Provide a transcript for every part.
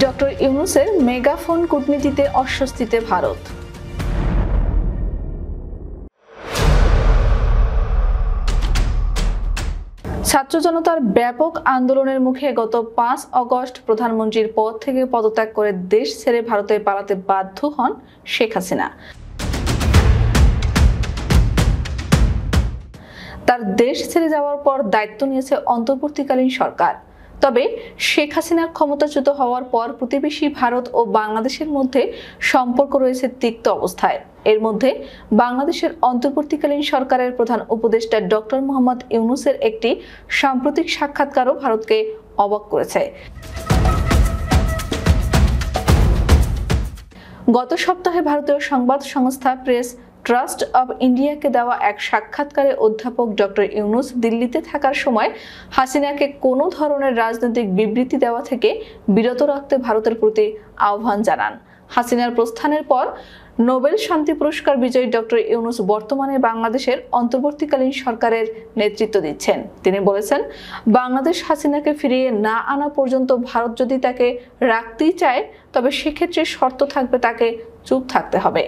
Doctor ইউনূসের megaphone কূটনীতিতে অস্বস্তিতে ভারত। ছাত্র জনতার ব্যাপক আন্দোলনের মুখে গত ৫ আগস্ট প্রধানমন্ত্রীর পদ থেকে পদত্যাগ করে দেশ ছেড়ে ভারতে পালাতে বাধ্য হন শেখ হাসিনা। তার দেশ ছেড়ে যাওয়ার পর দায়িত্ব নিয়েছে অন্তর্বর্তীকালীন সরকার। তবে শেখ হাসিনার ক্ষমতাচ্যুত হওয়ার পর প্রতিবেশী ভারত ও বাংলাদেশের মধ্যে সম্পর্ক রয়েছে তিক্ত অবস্থায়। এর মধ্যে বাংলাদেশের অন্তর্বর্তীকালীন সরকারের প্রধান উপদেষ্টা ডক্টর মোহাম্মদ ইউনূসের একটি সাম্প্রতিক সাক্ষাৎকারও ভারতকে অবাক করেছে। গত সপ্তাহে ভারতীয় সংবাদ সংস্থা প্রেস ট্রাস্ট অব ইন্ডিয়াকে দেওয়া এক সাক্ষাৎকারে অধ্যাপক ডক্টর ইউনূস দিল্লিতে থাকার সময় হাসিনাকে কোনো ধরনের রাজনৈতিক বিবৃতি দেওয়া থেকে বিরত রাখতে ভারতের প্রতি আহ্বান জানান। হাসিনার প্রস্থানের পর নোবেল শান্তি পুরস্কার বিজয়ী ডক্টর ইউনূস বর্তমানে বাংলাদেশের অন্তর্বর্তীকালীন সরকারের নেতৃত্ব দিচ্ছেন। তিনি বলেছেন, বাংলাদেশ হাসিনাকে ফিরিয়ে না আনা পর্যন্ত ভারত যদি তাকে রাখতেই চায় তবে সেক্ষেত্রে শর্ত থাকবে তাকে চুপ থাকতে হবে।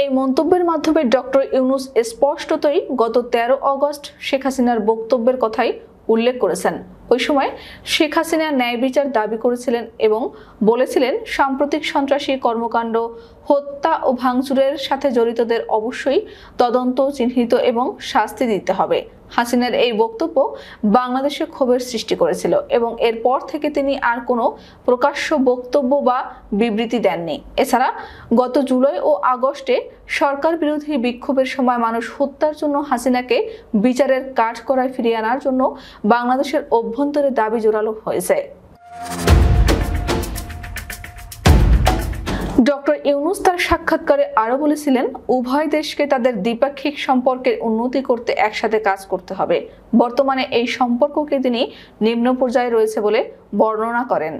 এই মন্তব্যের মাধ্যমে ডক্টর ইউনূস স্পষ্টতই গত ১৩ আগস্ট শেখ হাসিনার বক্তব্যের কথাই উল্লেখ করেছেন। ওই সময় শেখ হাসিনা ন্যায় বিচার দাবি করেছিলেন এবং বলেছিলেন সাম্প্রতিক সন্ত্রাসী কর্মকাণ্ড, হত্যা ও ভাঙচুরের সাথে জড়িতদের অবশ্যই তদন্ত, চিহ্নিত এবং শাস্তি দিতে হবে। হাসিনার এই বক্তব্য বাংলাদেশে ক্ষোভের সৃষ্টি করেছিল এবং এরপর থেকে তিনি আর কোনো প্রকাশ্য বক্তব্য বা বিবৃতি দেননি। এছাড়া গত জুলাই ও আগস্টে সরকার বিরোধী বিক্ষোভের সময় মানুষ হত্যার জন্য হাসিনাকে বিচারের কাঠগড়ায় ফিরিয়ে আনার জন্য বাংলাদেশের অভ্যন্তরে দাবি জোরালো হয়েছে। ডক্টর ইউনূস তার সাক্ষাৎকারে আরো বলেছিলেন, উভয় দেশকে তাদের দ্বিপাক্ষিক সম্পর্কের উন্নতি করতে একসাথে কাজ করতে হবে। বর্তমানে এই সম্পর্ককে তিনি নিম্ন পর্যায়ে রয়েছে বলে বর্ণনা করেন।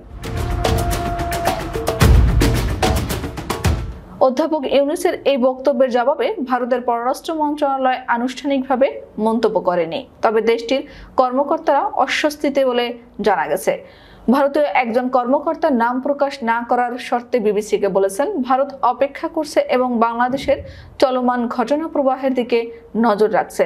অধ্যাপক ইউনূসের এই বক্তব্যের জবাবে ভারতের পররাষ্ট্র মন্ত্রণালয় আনুষ্ঠানিকভাবে মন্তব্য করেনি। তবে দেশটির কর্মকর্তারা অস্বস্তিতে বলে জানা গেছে। ভারতীয় একজন কর্মকর্তা নাম প্রকাশ না করার শর্তে বিবিসিকে বলেছেন, ভারত অপেক্ষা করছে এবং বাংলাদেশের চলমান ঘটনা প্রবাহের দিকে নজর রাখছে।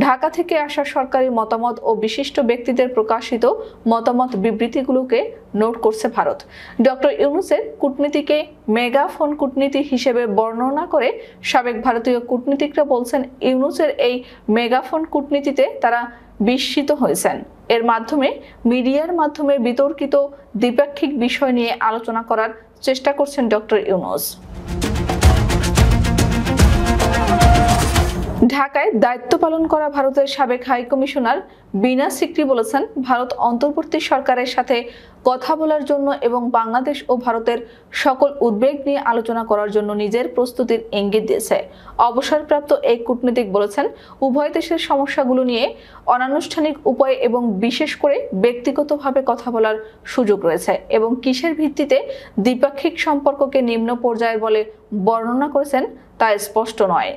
ঢাকা থেকে আসা সরকারি মতামত ও বিশিষ্ট ব্যক্তিদের প্রকাশিত মতামত বিবৃতিগুলোকে নোট করছে ভারত। ডক্টর ইউনূসের কূটনীতিকে মেগাফোন কূটনীতি হিসেবে বর্ণনা করে সাবেক ভারতীয় কূটনীতিকরা বলছেন, ইউনূসের এই মেগাফোন কূটনীতিতে তারা বিস্মিত হয়েছেন। এর মাধ্যমে মিডিয়ার মাধ্যমে বিতর্কিত দ্বিপাক্ষিক বিষয় নিয়ে আলোচনা করার চেষ্টা করছেন ডক্টর ইউনূস। ঢাকায় দায়িত্ব পালন করা ভারতের সাবেক হাই কমিশনার বিনা সিকরি বলেছেন, ভারত অন্তর্বর্তী সরকারের সাথে কথা বলার জন্য এবং বাংলাদেশ ও ভারতের সকল উদ্বেগ নিয়ে আলোচনা করার জন্য নিজের প্রস্তুতির ইঙ্গিত দিয়েছে। অবসরপ্রাপ্ত এই কূটনীতিক বলেছেন, উভয় দেশের সমস্যাগুলো নিয়ে অনানুষ্ঠানিক উপায়ে এবং বিশেষ করে ব্যক্তিগতভাবে কথা বলার সুযোগ রয়েছে এবং কিসের ভিত্তিতে দ্বিপাক্ষিক সম্পর্ককে নিম্ন পর্যায়ের বলে বর্ণনা করেছেন তা স্পষ্ট নয়।